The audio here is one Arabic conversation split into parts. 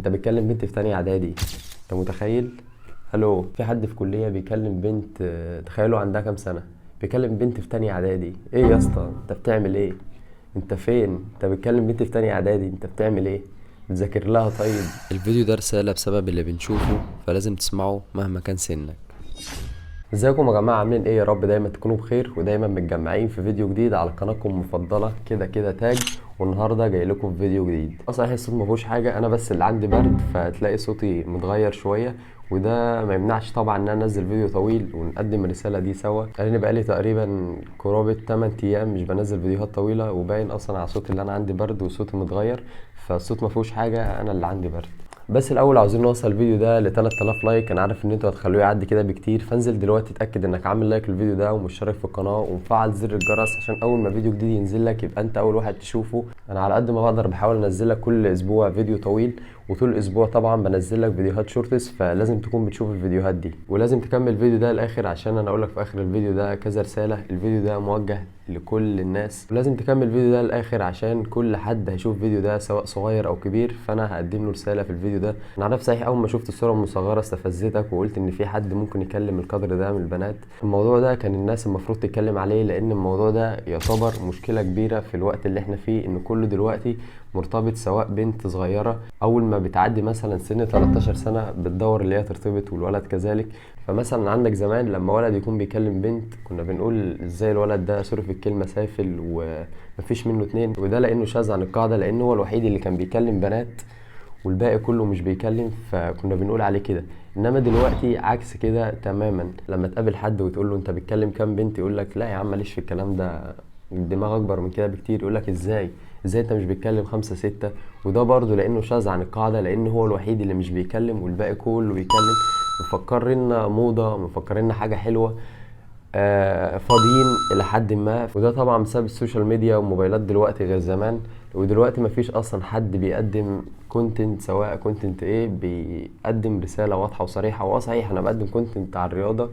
انت بتكلم بنت في تانية اعدادي، انت متخيل؟ الو، في حد في كلية بيكلم بنت، تخيلوا عندها كام سنة؟ بيكلم بنت في تانية اعدادي. ايه يا اسطى، انت بتعمل ايه؟ انت فين؟ انت بتكلم بنت في تانية اعدادي، انت بتعمل ايه؟ بتذاكر لها طيب؟ الفيديو ده رسالة بسبب اللي بنشوفه، فلازم تسمعه مهما كان سنك. ازيكم يا جماعة، عاملين ايه؟ يا رب دايما تكونوا بخير ودايما متجمعين في فيديو جديد على قناتكم المفضلة كده كده تاج. والنهارده جاي لكم في فيديو جديد. صحيح الصوت ما فيهوش حاجة، انا بس اللي عندي برد فتلاقي صوتي متغير شوية، وده ما يمنعش طبعا ان انا انزل فيديو طويل ونقدم الرسالة دي سوا، لان بقالي تقريبا قرابة 8 ايام مش بنزل فيديوهات طويلة، وباين اصلا على صوتي اللي انا عندي برد وصوتي متغير. فالصوت ما فيهوش حاجة، انا اللي عندي برد. بس الاول عاوزين نوصل الفيديو ده ل 3000 لايك. انا عارف ان انتوا هتخلوه يعدي كده بكتير، فانزل دلوقتي اتاكد انك عامل لايك للفيديو ده ومشترك في القناه ومفعل زر الجرس، عشان اول ما فيديو جديد ينزل لك يبقى انت اول واحد تشوفه. انا على قد ما بقدر بحاول انزل لك كل اسبوع فيديو طويل، وطول الاسبوع طبعا بنزل لك فيديوهات شورتس، فلازم تكون بتشوف الفيديوهات دي ولازم تكمل الفيديو ده للاخر، عشان انا اقول لك في اخر الفيديو ده كذا رساله. الفيديو ده موجه لكل الناس، ولازم تكمل الفيديو ده للاخر عشان كل حد هيشوف الفيديو ده سواء صغير او كبير، فانا هقدم له رساله في الفيديو ده. انا عارف صحيح اول ما شفت الصوره المصغره استفزتك وقلت ان في حد ممكن يكلم القدر ده من البنات. الموضوع ده كان الناس المفروض تتكلم عليه، لان الموضوع ده يعتبر مشكله كبيره في الوقت اللي احنا فيه، ان كله دلوقتي مرتبط، سواء بنت صغيره اول ما بتعدي مثلا سن 13 سنه بتدور اللي هي ترتبط، والولد كذلك. فمثلا عندك زمان لما ولد يكون بيكلم بنت كنا بنقول ازاي الولد ده، سوري في الكلمه، سافل ومفيش منه اتنين، وده لانه شاذ عن القاعده، لانه هو الوحيد اللي كان بيكلم بنات والباقي كله مش بيكلم، فكنا بنقول عليه كده. انما دلوقتي عكس كده تماما، لما تقابل حد وتقول له انت بتكلم كام بنت، يقول لك لا يا عم ماليش في الكلام ده، الدماغ اكبر من كده بكتير. يقول لك ازاي انت مش بتكلم خمسة ستة؟ وده برضه لانه شاذ عن القاعدة، لان هو الوحيد اللي مش بيكلم والباقي كله بيكلم. مفكرنا موضة، مفكرنا حاجة حلوة، فاضيين الى حد ما. وده طبعا بسبب السوشيال ميديا والموبايلات دلوقتي غير زمان. ودلوقتي مفيش اصلا حد بيقدم كونتنت، سواء كونتنت ايه، بيقدم رسالة واضحة وصريحة. صحيح انا بقدم كونتنت عن الرياضة،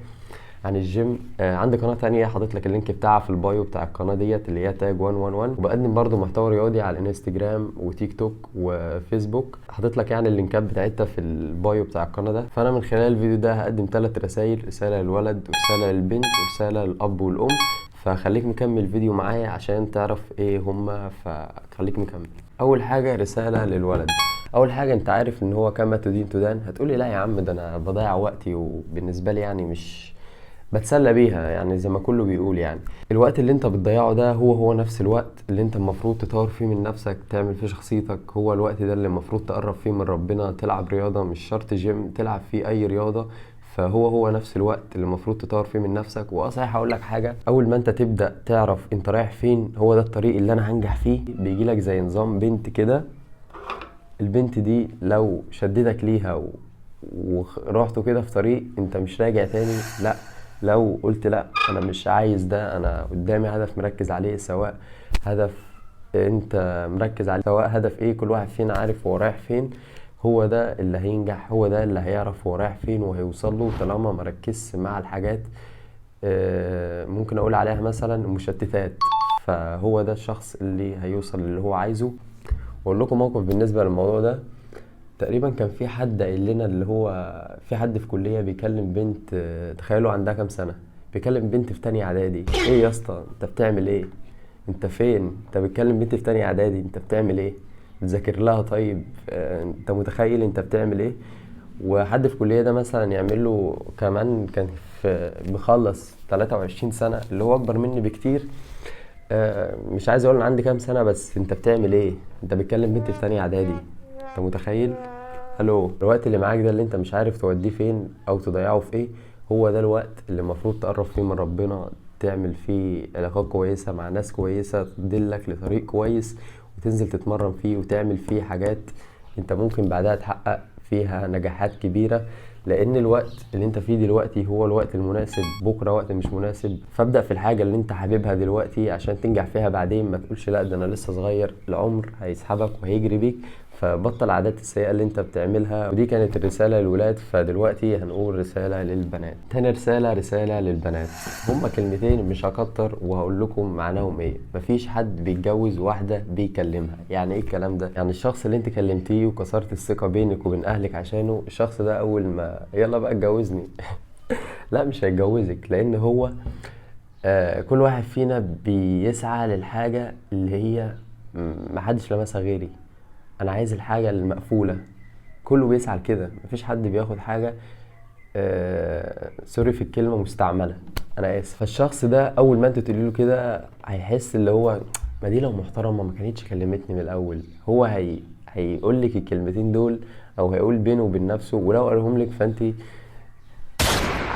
عن الجيم. عندي قناة تانية حاطط لك اللينك بتاعها في البايو بتاع القناة ديت اللي هي تاج 111، وبقدم برضو محتوى رياضي على الانستجرام وتيك توك وفيسبوك. حاطط لك يعني اللينكات بتاعتها في البايو بتاع القناة ده. فانا من خلال الفيديو ده هقدم 3 رسائل، رسالة للولد ورسالة للبنت ورسالة للاب والام. فخليك مكمل الفيديو معايا عشان تعرف ايه هما، فخليك مكمل. اول حاجة رسالة للولد. اول حاجة، انت عارف ان هو كما تدين تدان؟ هتقولي لا يا عم، ده انا بضيع وقتي وبالنسبة لي يعني مش بتسلى بيها، يعني زي ما كله بيقول. يعني الوقت اللي انت بتضيعه ده هو نفس الوقت اللي انت المفروض تطور فيه من نفسك، تعمل فيه شخصيتك. هو الوقت ده اللي المفروض تقرب فيه من ربنا، تلعب رياضة، مش شرط جيم، تلعب فيه اي رياضة. فهو نفس الوقت اللي المفروض تطور فيه من نفسك. واصحيح هقول لك حاجه، اول ما انت تبدا تعرف انت رايح فين، هو ده الطريق اللي انا هنجح فيه. بيجي لك زي نظام بنت كده، البنت دي لو شددك ليها ورحتوا كده في طريق انت مش راجع تاني، لا، لو قلت لا انا مش عايز ده، انا قدامي هدف مركز عليه، سواء هدف انت مركز عليه، سواء هدف ايه، كل واحد فينا عارف هو رايح فين، هو ده اللي هينجح، هو ده اللي هيعرف هو رايح فين وهيوصل له، طالما مركزش مع الحاجات ممكن اقول عليها مثلا مشتتات. فهو ده الشخص اللي هيوصل اللي هو عايزه. واقول لكم موقف بالنسبه للموضوع ده. تقريبا كان في حد قايل لنا اللي هو في حد في كلية بيكلم بنت، تخيلوا عندها كام سنة؟ بيكلم بنت في تانية اعدادي. ايه يا اسطى، انت بتعمل ايه؟ انت فين؟ انت بتكلم بنت في تانية اعدادي، انت بتعمل ايه؟ بتذاكر لها طيب؟ انت متخيل انت بتعمل ايه؟ وحد في الكلية ده مثلا يعمل له كمان، كان في بخلص 23 سنة، اللي هو اكبر مني بكتير. مش عايز اقول انا عندي كام سنة، بس انت بتعمل ايه؟ انت بتكلم بنت في تانية اعدادي، انت متخيل؟ الو، الوقت اللي معاك ده اللي انت مش عارف توديه فين او تضيعه في ايه، هو ده الوقت اللي المفروض تقرب فيه من ربنا، تعمل فيه علاقات كويسة مع ناس كويسة تدلك لطريق كويس، وتنزل تتمرن فيه وتعمل فيه حاجات انت ممكن بعدها تحقق فيها نجاحات كبيرة. لان الوقت اللي انت فيه دلوقتي هو الوقت المناسب، بكرة وقت مش مناسب. فابدأ في الحاجة اللي انت حاببها دلوقتي عشان تنجح فيها بعدين. ما تقولش لا ده انا لسه صغير، العمر هيسحبك وهيجري بيك. فبطل العادات السيئة اللي انت بتعملها. ودي كانت الرسالة للولاد، فدلوقتي هنقول رسالة للبنات. تاني رسالة للبنات. هما كلمتين مش هكتر وهقول لكم معناهم ايه. مفيش حد بيتجوز واحدة بيكلمها. يعني ايه الكلام ده؟ يعني الشخص اللي انت كلمتيه وكسرت الثقة بينك وبين اهلك عشانه، الشخص ده اول ما يلا بقى اتجوزني لا مش هيتجوزك، لان هو كل واحد فينا بيسعى للحاجة اللي هي محدش لمسها غيري. انا عايز الحاجة المقفولة، كله بيسعى لكده. مفيش حد بياخد حاجة سوري في الكلمة مستعملة، انا اسف. فالشخص ده اول ما انت تقولي له كده هيحس اللي هو ما دي لو محترمة ما كانتش كلمتني من الاول. هو هيقول لك الكلمتين دول، او هيقول بينه وبين نفسه، ولو قالهم لك فانت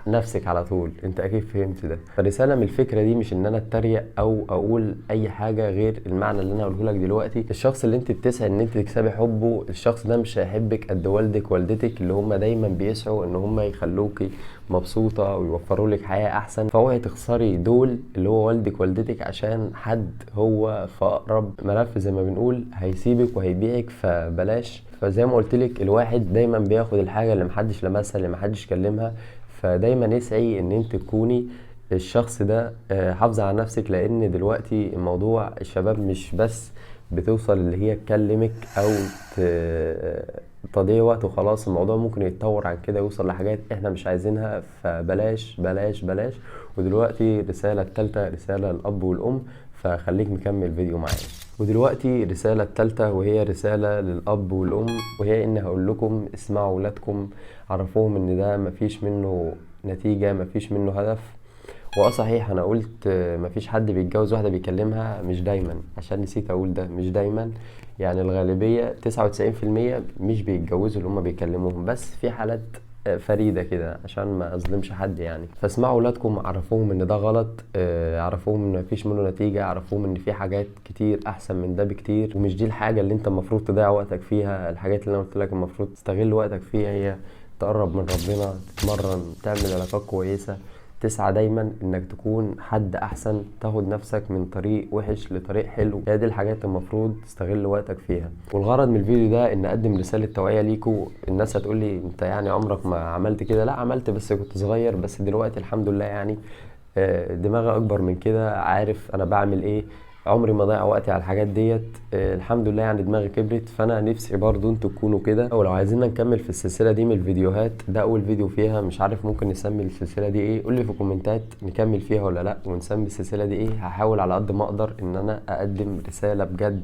نفسك على طول. انت اكيد فهمت ده. فالرساله من الفكره دي مش ان انا اتريق او اقول اي حاجه غير المعنى اللي انا هقوله لك دلوقتي. الشخص اللي انت بتسعى ان انت تكسبي حبه، الشخص ده مش هيحبك قد والدك والدتك اللي هم دايما بيسعوا ان هم يخلوكي مبسوطه ويوفروا لك حياه احسن. فاوعي تخسري دول اللي هو والدك والدتك عشان حد هو في اقرب ملف زي ما بنقول هيسيبك وهيبيعك. فبلاش. فزي ما قلت لك الواحد دايما بياخد الحاجه اللي محدش لمسها اللي محدش كلمها. فدايما اسعي ان انت تكوني الشخص ده. حافظي على نفسك، لان دلوقتي الموضوع الشباب مش بس بتوصل اللي هي تكلمك او تضيع وقت وخلاص. الموضوع ممكن يتطور عن كده، يوصل لحاجات احنا مش عايزينها. فبلاش بلاش بلاش. ودلوقتي الرسالة التالتة رسالة للأب والأم، فخليك مكمل فيديو معايا. ودلوقتي الرسالة التالتة وهي رسالة للأب والأم، وهي إن هقول لكم اسمعوا ولادكم، عرفوهم إن ده مفيش منه نتيجة، مفيش منه هدف. صحيح أنا قلت مفيش حد بيتجوز واحدة بيكلمها، مش دايما، عشان نسيت أقول ده، مش دايما. يعني الغالبية 99% مش بيتجوزوا اللي هما بيكلموهم، بس في حالات فريدة كده عشان ما اظلمش حد يعني. فاسمعوا ولادكم، عرفوهم ان ده غلط، عرفوهم ان مفيش منه نتيجة، عرفوهم ان في حاجات كتير احسن من ده بكتير، ومش دي الحاجة اللي انت المفروض تضيع وقتك فيها. الحاجات اللي انا قلت لك المفروض تستغل وقتك فيها هي تقرب من ربنا، تتمرن، تعمل علاقات كويسة، تسعى دايما انك تكون حد احسن، تاخد نفسك من طريق وحش لطريق حلو. هي دي الحاجات المفروض تستغل وقتك فيها. والغرض من الفيديو ده ان اقدم رسالة توعية ليكوا. الناس هتقولي انت يعني عمرك ما عملت كده. لا عملت، بس كنت صغير. بس دلوقتي الحمد لله يعني دماغي اكبر من كده، عارف انا بعمل ايه. عمري ما ضيع وقتي على الحاجات ديت. الحمد لله يعني دماغي كبرت. فانا نفسي برضو انتوا تكونوا كده. ولو عايزين نكمل في السلسله دي من الفيديوهات، ده اول فيديو فيها، مش عارف ممكن نسمي السلسله دي ايه. قولي في الكومنتات نكمل فيها ولا لا، ونسمي السلسله دي ايه. هحاول على قد ما اقدر ان انا اقدم رساله بجد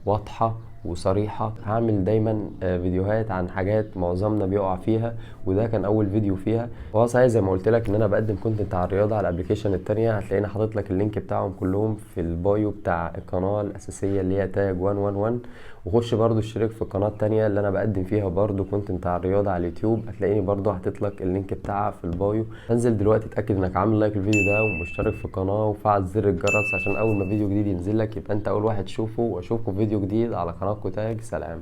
واضحة وصريحة. هعمل دايما فيديوهات عن حاجات معظمنا بيقع فيها، وده كان اول فيديو فيها. وهو صحيح زي ما قلت لك ان انا بقدم كونتنت على الرياضة على الابلكيشن التانية. هتلاقيني حاطط لك اللينك بتاعهم كلهم في البايو بتاع القناة الاساسية اللي هي تاج 111. وخش برضو اشترك في القناة التانية اللي انا بقدم فيها برضو كونتنت على الرياضة على اليوتيوب. هتلاقيني برضو حاطط لك اللينك بتاعها في البايو. انزل دلوقتي اتاكد انك عامل لايك الفيديو ده ومشترك في القناة وفعل زر الجرس عشان اول ما فيديو جديد ينزل لك يبقى انت اول واحد تشوفه. واشوفكم في فيديو جديد على قناتكم تاج. سلام.